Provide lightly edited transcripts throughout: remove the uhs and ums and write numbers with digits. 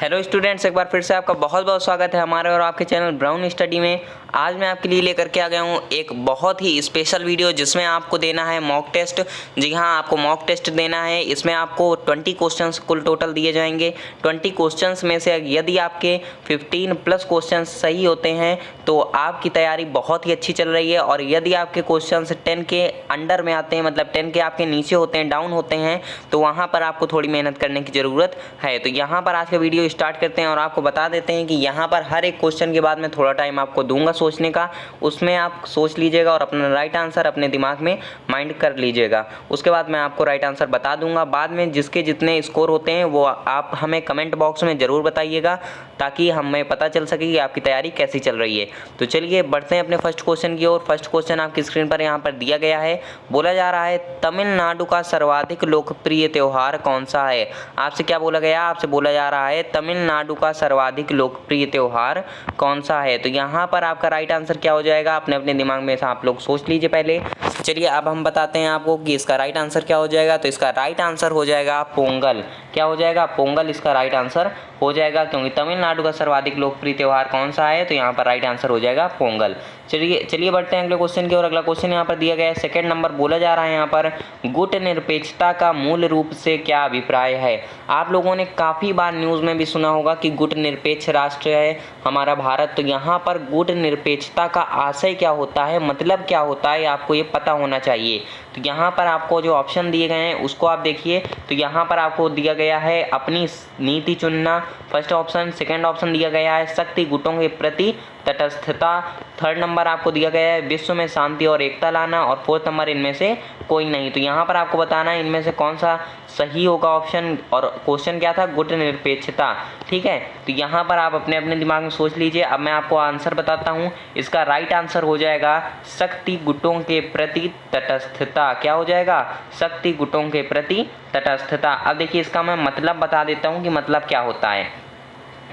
Hello students, एक बार फिर से आपका बहुत बहुत स्वागत है हमारे और आपके चैनल ब्राउन स्टडी में। आज मैं आपके लिए लेकर के आ गया हूँ एक बहुत ही स्पेशल वीडियो जिसमें आपको देना है मॉक टेस्ट। जी हाँ, आपको मॉक टेस्ट देना है। इसमें आपको 20 क्वेश्चंस कुल टोटल दिए जाएंगे। 20 क्वेश्चंस में से यदि आपके 15 प्लस क्वेश्चंस सही होते हैं तो आपकी तैयारी बहुत ही अच्छी चल रही है, और यदि आपके क्वेश्चंस 10 के अंडर में आते हैं, मतलब 10 के आपके नीचे होते हैं, डाउन होते हैं, तो वहाँ पर आपको थोड़ी मेहनत करने की ज़रूरत है। तो यहाँ पर आज का वीडियो स्टार्ट करते हैं और आपको बता देते हैं कि यहाँ पर हर एक क्वेश्चन के बाद में थोड़ा टाइम आपको दूंगा सोचने का। उसमें आप सोच लीजिएगा और अपना राइट आंसर अपने दिमाग में माइंड कर लीजिएगा। उसके बाद मैं आपको राइट आंसर बता दूंगा। बाद में जिसके जितने स्कोर होते हैं वो आप हमें कमेंट बॉक्स में ज़रूर बताइएगा, ताकि हमें पता चल सके कि आपकी तैयारी कैसी चल रही है। तो चलिए बढ़ते हैं अपने फर्स्ट क्वेश्चन की ओर। फर्स्ट क्वेश्चन आपकी स्क्रीन पर यहाँ पर दिया गया है। बोला जा रहा है तमिलनाडु का सर्वाधिक लोकप्रिय त्यौहार कौन सा है। आपसे क्या बोला गया? आपसे बोला जा रहा है तमिलनाडु का सर्वाधिक लोकप्रिय त्यौहार कौन सा है। तो यहाँ पर आपका राइट आंसर क्या हो जाएगा, अपने अपने दिमाग में से आप लोग सोच लीजिए पहले। चलिए अब हम बताते हैं आपको कि इसका राइट आंसर क्या हो जाएगा। तो इसका राइट आंसर हो जाएगा पोंगल। क्या हो जाएगा? पोंगल इसका राइट आंसर हो जाएगा, क्योंकि तमिलनाडु का सर्वाधिक लोकप्रिय त्यौहार कौन सा है, तो यहाँ पर राइट आंसर हो जाएगा पोंगल। चलिए बढ़ते हैं अगले क्वेश्चन की ओर। अगला क्वेश्चन यहाँ पर दिया गया है, सेकंड नंबर। बोला जा रहा है यहाँ पर गुट निरपेक्षता का मूल रूप से क्या अभिप्राय है। आप लोगों ने काफ़ी बार न्यूज़ में भी सुना होगा कि गुट निरपेक्ष राष्ट्र है हमारा भारत। तो यहाँ पर गुट निरपेक्षता का आशय क्या होता है, मतलब क्या होता है, आपको ये पता होना चाहिए। तो यहाँ पर आपको जो ऑप्शन दिए गए हैं उसको आप देखिए। तो यहाँ पर आपको दिया गया है अपनी नीति चुनना, फर्स्ट ऑप्शन। सेकंड ऑप्शन दिया गया है शक्ति गुटों के प्रति तटस्थता। थर्ड नंबर आपको दिया गया है विश्व में शांति और एकता लाना, और फोर्थ नंबर इनमें से कोई नहीं। तो यहाँ पर आपको बताना है इनमें से कौन सा सही होगा ऑप्शन, और क्वेश्चन क्या था? गुट निरपेक्षता। ठीक है, तो यहाँ पर आप अपने अपने दिमाग में सोच लीजिए। अब मैं आपको आंसर बताता हूँ। इसका राइट आंसर हो जाएगा शक्ति गुटों के प्रति तटस्थता। क्या हो जाएगा? शक्ति गुटों के प्रति तटस्थता। अब देखिए इसका मैं मतलब बता देता हूँ कि मतलब क्या होता है।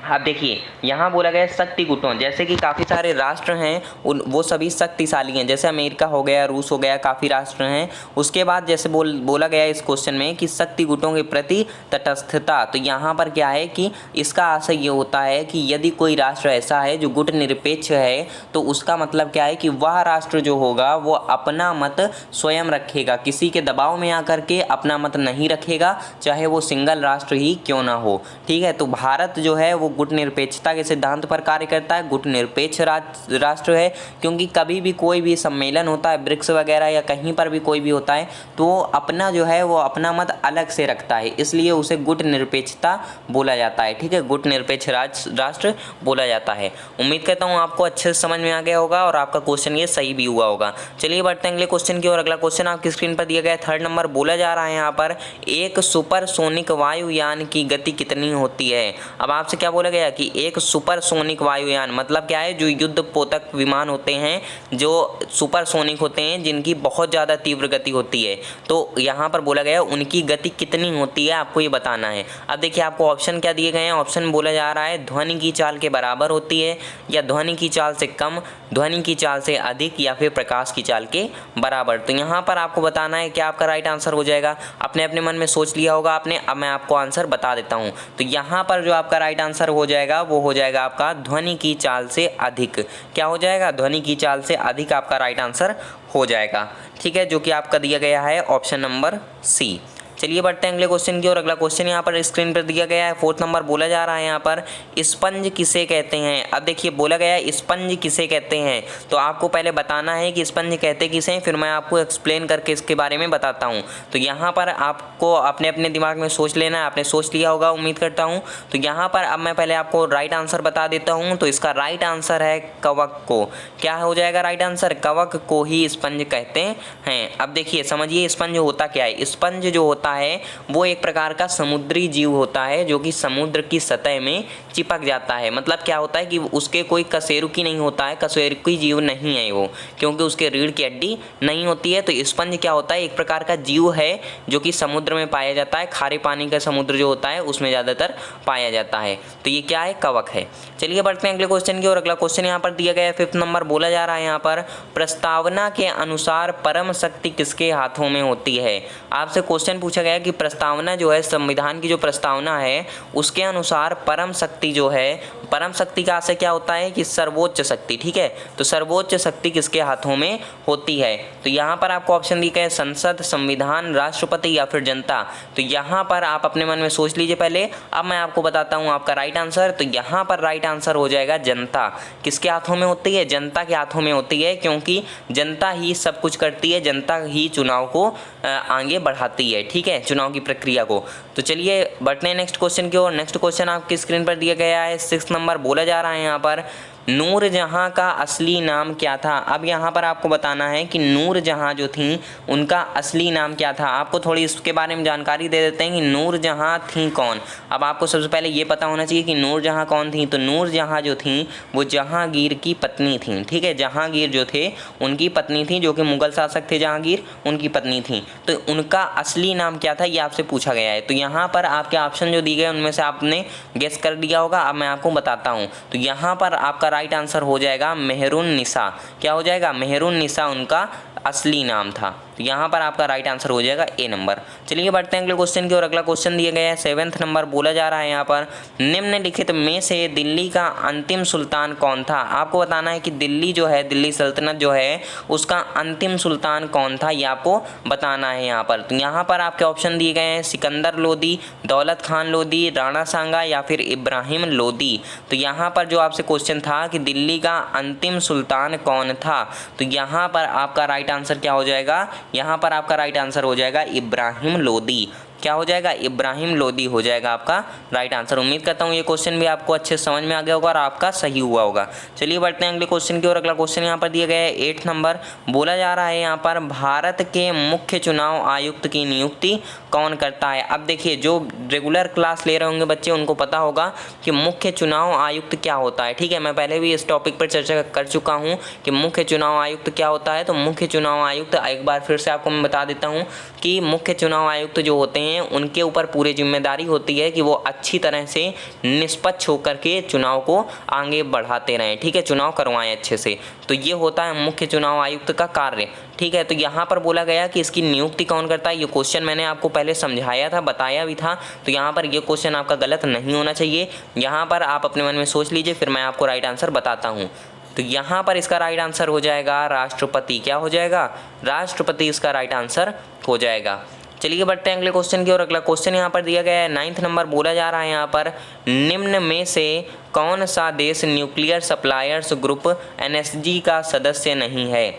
अब देखिए यहाँ बोला गया शक्ति गुटों, जैसे कि काफ़ी सारे राष्ट्र हैं वो सभी शक्तिशाली हैं, जैसे अमेरिका हो गया, रूस हो गया, काफ़ी राष्ट्र हैं। उसके बाद जैसे बोला गया इस क्वेश्चन में कि शक्ति गुटों के प्रति तटस्थता। तो यहाँ पर क्या है कि इसका आशय ये होता है कि यदि कोई राष्ट्र ऐसा है जो गुट निरपेक्ष है, तो उसका मतलब क्या है कि वह राष्ट्र जो होगा वो अपना मत स्वयं रखेगा, किसी के दबाव में आकर के अपना मत नहीं रखेगा, चाहे वो सिंगल राष्ट्र ही क्यों ना हो। ठीक है, तो भारत जो है वो गुट निरपेक्षता के सिद्धांत पर कार्य करता है, गुट निरपेक्ष राष्ट्र है, क्योंकि कभी भी कोई भी सम्मेलन होता है, ब्रिक्स वगैरह या कहीं पर भी कोई भी होता है, तो अपना जो है वो अपना मत अलग से रखता है, इसलिए उसे गुट निरपेक्षता बोला जाता है। ठीक है, गुट निरपेक्ष राष्ट्र बोला जाता है। उम्मीद करता हूँ आपको अच्छे से समझ में आ गया होगा और आपका क्वेश्चन ये सही भी हुआ होगा। चलिए बढ़ते हैं अगले क्वेश्चन की ओर। अगला क्वेश्चन आपकी स्क्रीन पर दिया गया है, थर्ड नंबर। बोला जा रहा है यहाँ पर एक सुपरसोनिक वायुयान की गति कितनी होती है। अब आपसे क्या बोला गया कि एक सुपरसोनिक वायुयान मतलब क्या है, जो युद्ध पोतक विमान होते हैं, जो सुपरसोनिक होते हैं, जिनकी बहुत ज़्यादा तीव्र गति होती है। तो यहाँ पर बोला गया उनकी गति कितनी होती है, आपको ये बताना है। अब देखिए आपको ऑप्शन क्या दिए गए हैं। ऑप्शन बोला जा रहा है ध्वनि की चाल के बराबर होती है, या ध्वनि की चाल से कम, ध्वनि की चाल से अधिक, या फिर प्रकाश की चाल के बराबर। तो यहाँ पर आपको बताना है क्या आपका राइट आंसर हो जाएगा। अपने अपने मन में सोच लिया होगा आपने। अब मैं आपको आंसर बता देता हूँ। तो यहाँ पर जो आपका राइट आंसर हो जाएगा वो हो जाएगा आपका ध्वनि की चाल से अधिक। क्या हो जाएगा? ध्वनि की चाल से अधिक आपका राइट आंसर हो जाएगा। ठीक है, जो कि आपका दिया गया है ऑप्शन नंबर सी। चलिए बढ़ते हैं अगले क्वेश्चन की ओर। अगला क्वेश्चन यहाँ पर स्क्रीन पर दिया गया है, फोर्थ नंबर। बोला जा रहा है यहाँ पर स्पंज किसे कहते हैं। अब देखिए बोला गया है स्पंज किसे कहते हैं, तो आपको पहले बताना है कि स्पंज कहते किसे हैं, फिर मैं आपको एक्सप्लेन करके इसके बारे में बताता हूँ। तो यहाँ पर आपको अपने अपने दिमाग में सोच लेना है। आपने सोच लिया होगा उम्मीद करता हूँ। तो यहाँ पर अब मैं पहले आपको राइट आंसर बता देता हूँ। तो इसका राइट आंसर है कवक को। क्या हो जाएगा राइट आंसर? कवक को ही स्पंज कहते हैं। अब देखिए समझिए स्पंज होता क्या है। स्पंज जो होता है वो एक प्रकार का समुद्री जीव होता है, जो कि समुद्र की सतह में चिपक जाता है। मतलब क्या होता है कि उसके कोई कशेरुकी नहीं होता है, कशेरुकी जीव नहीं है वो, क्योंकि उसके रीढ़ की हड्डी नहीं होती है। तो स्पंज क्या होता है? एक प्रकार का जीव है जो कि समुद्र में पाया जाता है, खारे पानी का समुद्र जो होता है उसमें ज़्यादातर पाया जाता है। तो ये क्या है? कवक है। चलिए बढ़ते हैं अगले क्वेश्चन की ओर। अगला क्वेश्चन यहाँ पर दिया गया है, फिफ्थ नंबर। बोला जा रहा है यहाँ पर प्रस्तावना के अनुसार परम शक्ति किसके हाथों में होती है। आपसे क्वेश्चन पूछा पूछा गया कि प्रस्तावना जो है, संविधान की जो प्रस्तावना है उसके अनुसार परम शक्ति जो है, परम शक्ति का आशय क्या होता है कि सर्वोच्च शक्ति, ठीक है। तो सर्वोच्च शक्ति किसके हाथों में होती है? तो यहाँ पर आपको ऑप्शन दिए गए संसद, संविधान, राष्ट्रपति या फिर जनता। तो यहाँ पर आप अपने मन में सोच लीजिए पहले, अब मैं आपको बताता हूँ आपका राइट आंसर। तो यहाँ पर राइट आंसर हो जाएगा जनता। किसके हाथों में होती है? जनता के हाथों में होती है, क्योंकि जनता ही सब कुछ करती है, जनता ही चुनाव को आगे बढ़ाती है, ठीक है, चुनाव की प्रक्रिया को। तो चलिए बढ़ते हैं नेक्स्ट क्वेश्चन की ओर। नेक्स्ट क्वेश्चन आपकी स्क्रीन पर दिया गया है, 6 नंबर बोला जा रहा है यहाँ पर, नूरजहां का असली नाम क्या था? अब यहाँ पर आपको बताना है कि नूरजहां जो थी उनका असली नाम क्या था। आपको थोड़ी इसके बारे में जानकारी दे देते हैं कि नूरजहां थी कौन। अब आपको सबसे पहले ये पता होना चाहिए कि नूरजहां कौन थी। तो नूरजहां जो थी वो जहांगीर की पत्नी थी, ठीक है। जहांगीर जो थे उनकी पत्नी थी, जो कि मुगल शासक थे जहांगीर, उनकी पत्नी थी। तो उनका असली नाम क्या था ये आपसे पूछा गया है। तो यहाँ पर आपके ऑप्शन जो दिए गए उनमें से आपने गेस कर दिया होगा। अब मैं आपको बताता हूँ। तो यहाँ पर आपका राइट आंसर हो जाएगा मेहरुन्निसा। क्या हो जाएगा? मेहरुन्निसा उनका असली नाम था। तो यहाँ पर आपका राइट आंसर हो जाएगा ए नंबर। चलिए बढ़ते हैं अगले क्वेश्चन की ओर। अगला क्वेश्चन दिया गया है 7th नंबर बोला जा रहा है यहाँ पर, निम्नलिखित में से दिल्ली का अंतिम सुल्तान कौन था? आपको बताना है कि दिल्ली जो है, दिल्ली सल्तनत जो है उसका अंतिम सुल्तान कौन था, ये आपको बताना है यहाँ पर। तो यहाँ पर आपके ऑप्शन दिए गए हैं सिकंदर लोदी, दौलत खान लोदी, राणा सांगा या फिर इब्राहिम लोदी। तो यहाँ पर जो आपसे क्वेश्चन था कि दिल्ली का अंतिम सुल्तान कौन था, तो यहाँ पर आपका राइट आंसर क्या हो जाएगा? यहाँ पर आपका राइट आंसर हो जाएगा इब्राहिम लोदी। क्या हो जाएगा? इब्राहिम लोदी हो जाएगा आपका राइट आंसर। उम्मीद करता हूँ ये क्वेश्चन भी आपको अच्छे समझ में आ गया होगा और आपका सही हुआ होगा। चलिए बढ़ते हैं अगले क्वेश्चन की ओर। अगला क्वेश्चन यहाँ पर दिया गया है 8 नंबर बोला जा रहा है यहाँ पर, भारत के मुख्य चुनाव आयुक्त की नियुक्ति कौन करता है? अब देखिए, जो रेगुलर क्लास ले रहे होंगे बच्चे उनको पता होगा कि मुख्य चुनाव आयुक्त क्या होता है, ठीक है। मैं पहले भी इस टॉपिक पर चर्चा कर चुका हूँ कि मुख्य चुनाव आयुक्त क्या होता है। तो मुख्य चुनाव आयुक्त, एक बार फिर से आपको मैं बता देता हूँ कि मुख्य चुनाव आयुक्त जो होते हैं उनके ऊपर पूरी जिम्मेदारी होती है कि वो अच्छी तरह से निष्पक्ष होकर के चुनाव को आगे बढ़ाते रहें, ठीक है, चुनाव करवाएं अच्छे से। तो ये होता है मुख्य चुनाव आयुक्त का कार्य, ठीक है। तो यहाँ पर बोला गया कि इसकी नियुक्ति कौन करता है। ये क्वेश्चन मैंने आपको पहले समझाया था, बताया भी था। तो यहाँ पर ये क्वेश्चन आपका गलत नहीं होना चाहिए। यहाँ पर आप अपने मन में सोच लीजिए, फिर मैं आपको राइट आंसर बताता हूँ। तो यहाँ पर इसका राइट आंसर हो जाएगा राष्ट्रपति। क्या हो जाएगा? राष्ट्रपति इसका राइट आंसर हो जाएगा। चलिए बढ़ते हैं अगले क्वेश्चन की ओर। अगला क्वेश्चन यहाँ पर दिया गया है 9th नंबर बोला जा रहा है यहाँ पर, निम्न में से कौन सा देश न्यूक्लियर सप्लायर्स ग्रुप NSG का सदस्य नहीं है?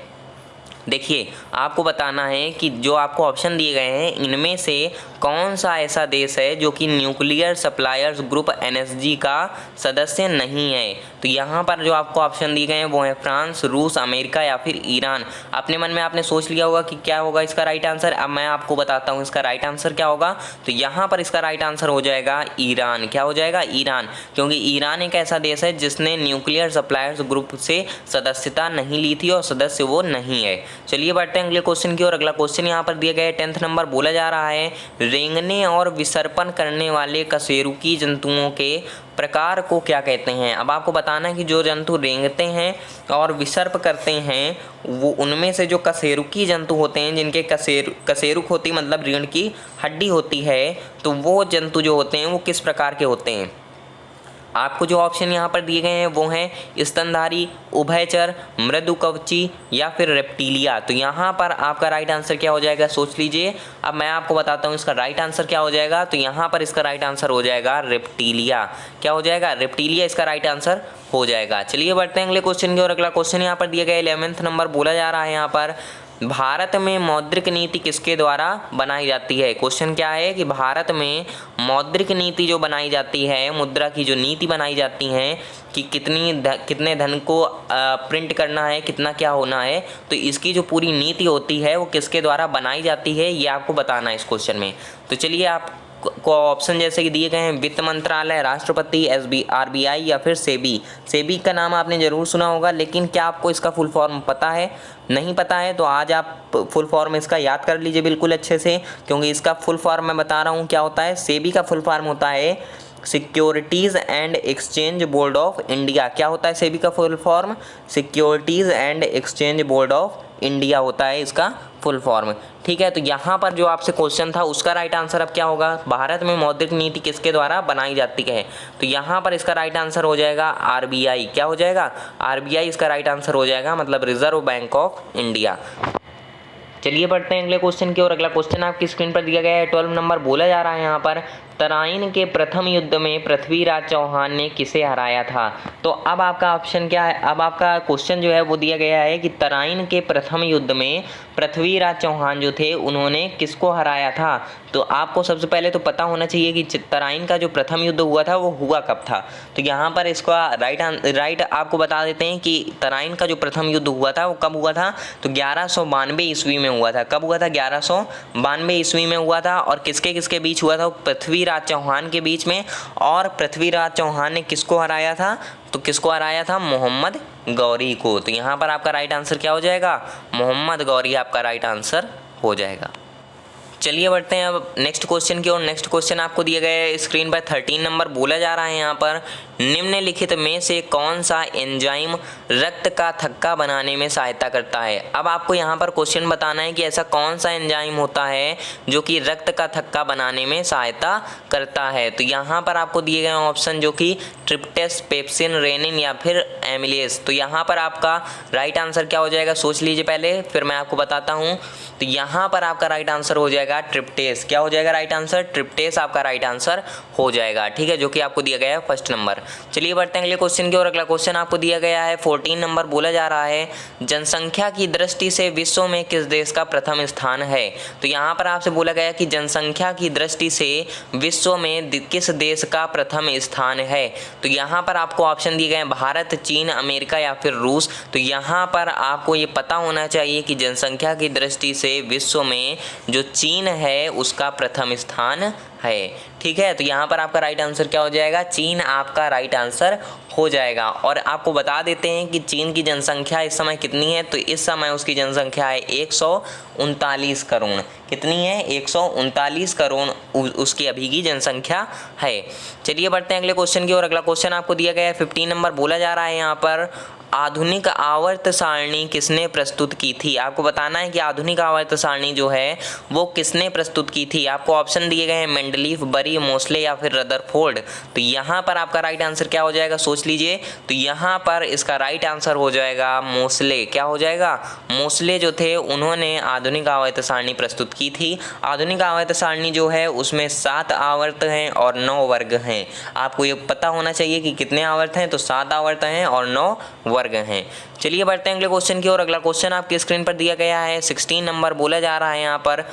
देखिए, आपको बताना है कि जो आपको ऑप्शन दिए गए हैं इनमें से कौन सा ऐसा देश है जो कि न्यूक्लियर सप्लायर्स ग्रुप NSG का सदस्य नहीं है। तो यहाँ पर जो आपको ऑप्शन दिए गए हैं वो है फ्रांस, रूस, अमेरिका या फिर ईरान। अपने मन में आपने सोच लिया होगा कि क्या होगा इसका राइट आंसर। अब मैं आपको बताता हूँ इसका राइट आंसर क्या होगा। तो यहाँ पर इसका राइट आंसर हो जाएगा ईरान। क्या हो जाएगा? ईरान, क्योंकि ईरान एक ऐसा देश है जिसने न्यूक्लियर सप्लायर्स ग्रुप से सदस्यता नहीं ली थी और सदस्य वो नहीं है। चलिए बढ़ते हैं अगले क्वेश्चन की ओर। अगला क्वेश्चन यहाँ पर दिया गया है 10th नंबर बोला जा रहा है, रेंगने और विसर्पण करने वाले कशेरुकी जंतुओं के प्रकार को क्या कहते हैं? अब आपको बताना है कि जो जंतु रेंगते हैं और विसर्प करते हैं वो उनमें से जो कशेरुकी जंतु होते हैं, जिनके कशेरुक होती मतलब रीढ़ की हड्डी होती है, तो वो जंतु जो होते हैं वो किस प्रकार के होते हैं? आपको जो ऑप्शन यहाँ पर दिए गए हैं वो हैं स्तनधारी, उभयचर, मृदुकवची या फिर रेप्टिलिया। तो यहाँ पर आपका राइट आंसर क्या हो जाएगा? सोच लीजिए। अब मैं आपको बताता हूँ इसका राइट आंसर क्या हो जाएगा। तो यहाँ पर इसका राइट आंसर हो जाएगा रेप्टिलिया। क्या हो जाएगा? रेप्टिलिया इसका राइट आंसर हो जाएगा। चलिए बढ़ते हैं अगले क्वेश्चन की ओर। अगला क्वेश्चन यहाँ पर दिया गया 11th नंबर बोला जा रहा है यहाँ पर, भारत में मौद्रिक नीति किसके द्वारा बनाई जाती है? क्वेश्चन क्या है कि भारत में मौद्रिक नीति जो बनाई जाती है, मुद्रा की जो नीति बनाई जाती है कि कितने धन को प्रिंट करना है, कितना क्या होना है, तो इसकी जो पूरी नीति होती है वो किसके द्वारा बनाई जाती है ये आपको बताना है इस क्वेश्चन में। तो चलिए आप को ऑप्शन जैसे कि दिए गए हैं वित्त मंत्रालय, राष्ट्रपति, RBI या फिर सेबी का नाम आपने ज़रूर सुना होगा, लेकिन क्या आपको इसका फुल फॉर्म पता है? नहीं पता है तो आज आप फुल फॉर्म इसका याद कर लीजिए बिल्कुल अच्छे से, क्योंकि इसका फुल फॉर्म मैं बता रहा हूँ क्या होता है। सेबी का फुल फॉर्म होता है securities and exchange board of India. क्या होता है सेबी का full form? Securities and exchange board of India होता है इसका फुल फॉर्म। ठीक है, तो यहाँ पर जो आपसे क्वेश्चन था उसका राइट आंसर अब क्या होगा, भारत में मौद्रिक नीति किसके द्वारा बनाई जाती है, तो यहाँ पर इसका राइट आंसर हो जाएगा आरबीआई। क्या हो जाएगा, आरबीआई इसका राइट आंसर हो जाएगा, मतलब रिजर्व बैंक ऑफ इंडिया। चलिए बढ़ते हैं अगले क्वेश्चन की ओर। अगला क्वेश्चन आपकी स्क्रीन पर दिया गया है, 12 नंबर बोला जा रहा है यहाँ पर, तराइन के प्रथम युद्ध में पृथ्वीराज चौहान ने किसे हराया था। तो अब आपका ऑप्शन क्या है, अब आपका क्वेश्चन जो है वो दिया गया है कि तराइन के प्रथम युद्ध में पृथ्वीराज चौहान जो थे उन्होंने किसको हराया था। तो आपको सबसे पहले तो पता होना चाहिए कि तराइन का जो प्रथम युद्ध हुआ था वो हुआ कब था। तो यहाँ पर इसका राइट आपको बता देते हैं कि तराइन का जो प्रथम युद्ध हुआ था वो कब हुआ था, तो 1192 ईस्वी में हुआ था। कब हुआ था, 1192 ईस्वी में हुआ था। और किसके किसके बीच हुआ था, पृथ्वीराज चौहान के बीच में। और पृथ्वीराज चौहान ने किसको हराया था, तो किसको हराया था, मोहम्मद गौरी को। तो यहाँ पर आपका राइट आंसर क्या हो जाएगा, मोहम्मद गौरी आपका राइट आंसर हो जाएगा। चलिए बढ़ते हैं अब नेक्स्ट क्वेश्चन की ओर। नेक्स्ट क्वेश्चन आपको दिया गया है स्क्रीन पर, 13 नंबर बोला जा रहा है यहाँ पर, निम्नलिखित में से कौन सा एंजाइम रक्त का थक्का बनाने में सहायता करता है। अब आपको यहाँ पर क्वेश्चन बताना है कि ऐसा कौन सा एंजाइम होता है जो कि रक्त का थक्का बनाने में सहायता करता है। तो यहाँ पर आपको दिए गए ऑप्शन जो कि ट्रिप्टेस, पेप्सिन, रेनिन या फिर एमिलेस। तो यहाँ पर आपका राइट आंसर क्या हो जाएगा, सोच लीजिए पहले, फिर मैं आपको बताता हूँ। तो यहाँ पर आपका राइट आंसर हो जाएगा ट्रिप्टेस। क्या हो जाएगा राइट आंसर, ट्रिप्टेस आपका राइट आंसर हो जाएगा। ठीक है, जो कि आपको दिया गया है फर्स्ट नंबर। चलिए बढ़ते हैं अगले क्वेश्चन की ओर। अगला क्वेश्चन आपको दिया गया है 14 नंबर बोला जा रहा है, जनसंख्या की दृष्टि से विश्व में किस देश का प्रथम स्थान है। तो यहाँ पर आपसे बोला गया कि जनसंख्या की दृष्टि से विश्व में किस देश का प्रथम स्थान है। तो यहाँ पर आपको ऑप्शन दिए गए हैं, भारत, चीन, अमेरिका या फिर रूस। तो यहाँ पर आपको ये पता होना चाहिए कि जनसंख्या की दृष्टि से विश्व में जो चीन है उसका प्रथम स्थान है। ठीक है, तो यहाँ पर आपका राइट आंसर क्या हो जाएगा, चीन आपका राइट आंसर हो जाएगा। और आपको बता देते हैं कि चीन की जनसंख्या इस समय कितनी है, तो इस समय उसकी जनसंख्या है 139 करोड़। कितनी है, 139 करोड़ उसकी अभी की जनसंख्या है। चलिए बढ़ते हैं अगले क्वेश्चन की ओर। अगला क्वेश्चन आपको दिया गया है 15 नंबर बोला जा रहा है यहाँ पर, आधुनिक आवर्त सारणी किसने प्रस्तुत की थी। आपको बताना है कि आधुनिक आवर्त सारणी जो है वो किसने प्रस्तुत की थी। आपको ऑप्शन दिए गए हैं, मेंडलीफ, बरी, मोस्ले या फिर रदरफोर्ड। तो यहाँ पर आपका राइट आंसर क्या हो जाएगा, सोच लीजिए। तो यहाँ पर इसका राइट आंसर हो जाएगा मोस्ले। क्या हो जाएगा, मोस्ले जो थे उन्होंने आधुनिक आवर्त सारणी प्रस्तुत की थी। आधुनिक आवर्त सारणी जो है उसमें 7 आवर्त हैं और 9 वर्ग हैं। आपको ये पता होना चाहिए कि कितने आवर्त हैं, तो 7 आवर्त हैं और 9 वर्ग हैं। चलिए बढ़ते हैं अगले क्वेश्चन की ओर। अगला क्वेश्चन आपके स्क्रीन पर दिया गया है 16 नंबर बोला जा रहा है यहाँ पर,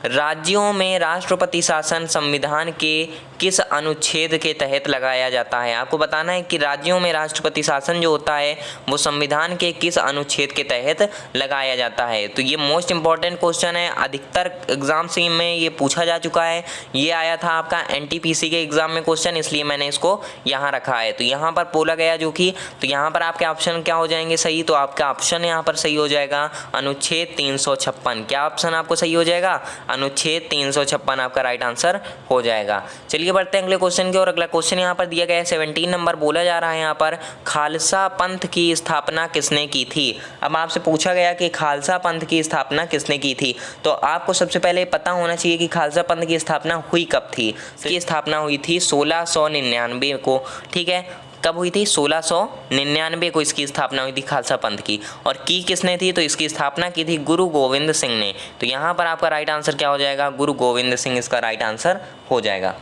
राज्यों में राष्ट्रपति शासन संविधान के किस अनुच्छेद के तहत लगाया जाता है। आपको बताना है कि राज्यों में राष्ट्रपति शासन जो होता है वो संविधान के किस अनुच्छेद के तहत लगाया जाता है। तो ये मोस्ट इंपॉर्टेंट क्वेश्चन है, अधिकतर एग्जाम्स में ये पूछा जा चुका है। ये आया था आपका एनटीपीसी के एग्जाम में क्वेश्चन, इसलिए मैंने इसको यहाँ रखा है। तो यहाँ पर बोला गया जो कि, तो यहाँ पर आपके ऑप्शन क्या हो जाएंगे सही, तो आपका ऑप्शन यहाँ पर सही हो जाएगा अनुच्छेद 356। क्या ऑप्शन आपको सही हो जाएगा, अनुच्छेद 356 आपका राइट आंसर हो जाएगा। चलिए बढ़ते हैं अगले क्वेश्चन की ओर। अगला क्वेश्चन यहाँ पर दिया गया है 17 नंबर बोला जा रहा है यहाँ पर, खालसा पंथ की स्थापना किसने की थी। अब आपसे पूछा गया कि खालसा पंथ की स्थापना किसने की थी। तो आपको सबसे पहले पता होना चाहिए कि खालसा पंथ की स्थापना हुई कब थी। इसकी स्थापना हुई थी 1699 को। ठीक है, कब हुई थी, 1699 को इसकी स्थापना हुई थी खालसा पंथ की। और की किसने थी, तो इसकी स्थापना की थी गुरु गोविंद सिंह ने। तो यहाँ पर आपका राइट आंसर क्या हो जाएगा, गुरु गोविंद सिंह इसका राइट आंसर हो जाएगा।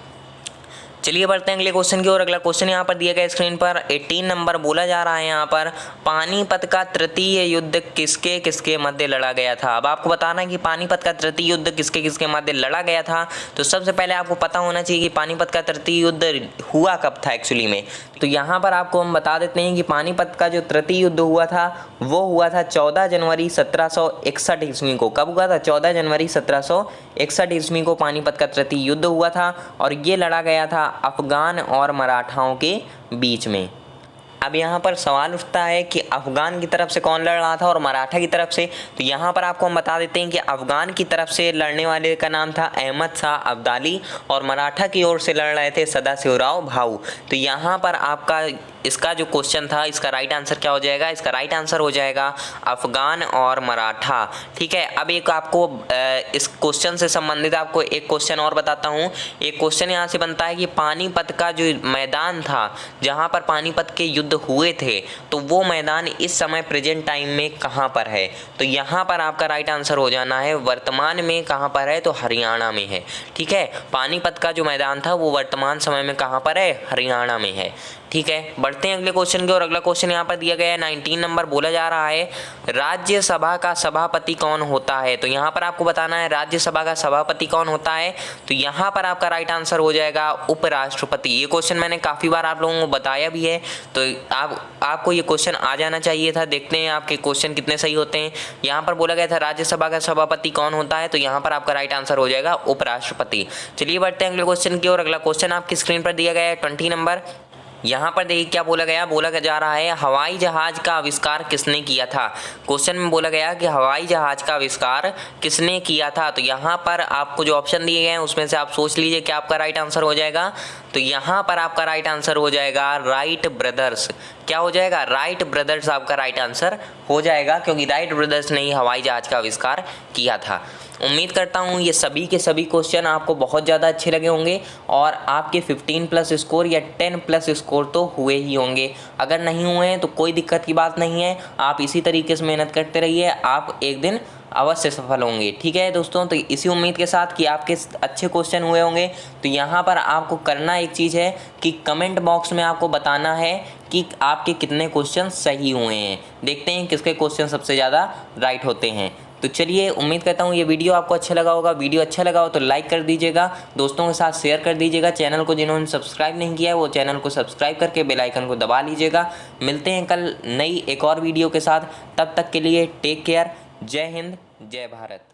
चलिए बढ़ते हैं अगले क्वेश्चन की ओर। अगला क्वेश्चन यहाँ पर दिया गया स्क्रीन पर 18 नंबर बोला जा रहा है यहाँ पर, पानीपत का तृतीय युद्ध किसके किसके मध्य लड़ा गया था। अब आपको बताना है कि पानीपत का तृतीय युद्ध किसके किसके मध्य लड़ा गया था। तो सबसे पहले आपको पता होना चाहिए कि पानीपत का तृतीय युद्ध हुआ कब था एक्चुअली में। तो यहाँ पर आपको हम बता देते हैं कि पानीपत का जो तृतीय युद्ध हुआ था वो हुआ था 14 जनवरी 1761 ईस्वी को। कब हुआ था, 14 जनवरी 1761 ईस्वी को पानीपत का तृतीय युद्ध हुआ था। और ये लड़ा गया था अफगान और मराठाओं के बीच में। अब यहाँ पर सवाल उठता है कि अफ़गान की तरफ से कौन लड़ रहा था और मराठा की तरफ से। तो यहाँ पर आपको हम बता देते हैं कि अफ़गान की तरफ से लड़ने वाले का नाम था अहमद शाह अब्दाली और मराठा की ओर से लड़ रहे थे सदाशिवराव भाऊ। तो यहाँ पर आपका इसका जो क्वेश्चन था इसका राइट आंसर क्या हो जाएगा? इसका राइट आंसर हो जाएगा अफ़गान और मराठा। ठीक है, अब एक आपको इस क्वेश्चन से संबंधित आपको एक क्वेश्चन और बताता हूँ। एक क्वेश्चन यहाँ से बनता है कि पानीपत का जो मैदान था जहाँ पर पानीपत के युद्ध हुए थे, तो वो मैदान इस समय प्रेजेंट टाइम में कहाँ पर है? तो यहाँ पर आपका राइट आंसर हो जाना है वर्तमान में कहाँ पर है? तो हरियाणा में है। ठीक है, पानीपत का जो मैदान था वो वर्तमान समय में कहाँ पर है? हरियाणा में है। ठीक है, बढ़ते हैं अगले क्वेश्चन की ओर। अगला क्वेश्चन यहाँ पर दिया गया है 19 नंबर, बोला जा रहा है राज्यसभा का सभापति कौन होता है? तो यहाँ पर आपको बताना है राज्यसभा का सभापति कौन होता है। तो यहाँ पर आपका राइट आंसर हो जाएगा उपराष्ट्रपति। ये क्वेश्चन मैंने काफ़ी बार आप लोगों को बताया भी है, तो आपको ये क्वेश्चन आ जाना चाहिए था। देखते हैं आपके क्वेश्चन कितने सही होते हैं। यहाँ पर बोला गया था राज्यसभा का सभापति कौन होता है, तो यहाँ पर आपका राइट आंसर हो जाएगा उपराष्ट्रपति। चलिए बढ़ते हैं अगले क्वेश्चन की ओर। अगला क्वेश्चन आपकी स्क्रीन पर दिया गया है 20 नंबर। यहाँ पर देखिए क्या बोला गया, बोला जा रहा है हवाई जहाज का आविष्कार किसने किया था। क्वेश्चन में बोला गया कि हवाई जहाज का आविष्कार किसने किया था। तो यहाँ पर आपको जो ऑप्शन दिए गए हैं उसमें से आप सोच लीजिए क्या आपका राइट आंसर हो जाएगा। तो यहाँ पर आपका राइट आंसर हो जाएगा राइट ब्रदर्स। क्या हो जाएगा? राइट ब्रदर्स आपका राइट आंसर हो जाएगा, क्योंकि राइट ब्रदर्स ने ही हवाई जहाज का आविष्कार किया था। उम्मीद करता हूँ ये सभी के सभी क्वेश्चन आपको बहुत ज़्यादा अच्छे लगे होंगे और आपके 15+ स्कोर या 10+ स्कोर तो हुए ही होंगे। अगर नहीं हुए हैं तो कोई दिक्कत की बात नहीं है, आप इसी तरीके से मेहनत करते रहिए, आप एक दिन अवश्य सफल होंगे। ठीक है दोस्तों, तो इसी उम्मीद के साथ कि आपके अच्छे क्वेश्चन हुए होंगे, तो यहाँ पर आपको करना एक चीज़ है कि कमेंट बॉक्स में आपको बताना है कि आपके कितने क्वेश्चन सही हुए हैं। देखते हैं किसके क्वेश्चन सबसे ज़्यादा राइट होते हैं। तो चलिए, उम्मीद करता हूँ ये वीडियो आपको अच्छा लगा होगा। वीडियो अच्छा लगा हो तो लाइक कर दीजिएगा, दोस्तों के साथ शेयर कर दीजिएगा। चैनल को जिन्होंने सब्सक्राइब नहीं किया है वो चैनल को सब्सक्राइब करके बेल आइकन को दबा लीजिएगा। मिलते हैं कल नई एक और वीडियो के साथ, तब तक के लिए टेक केयर। जय हिंद, जय भारत।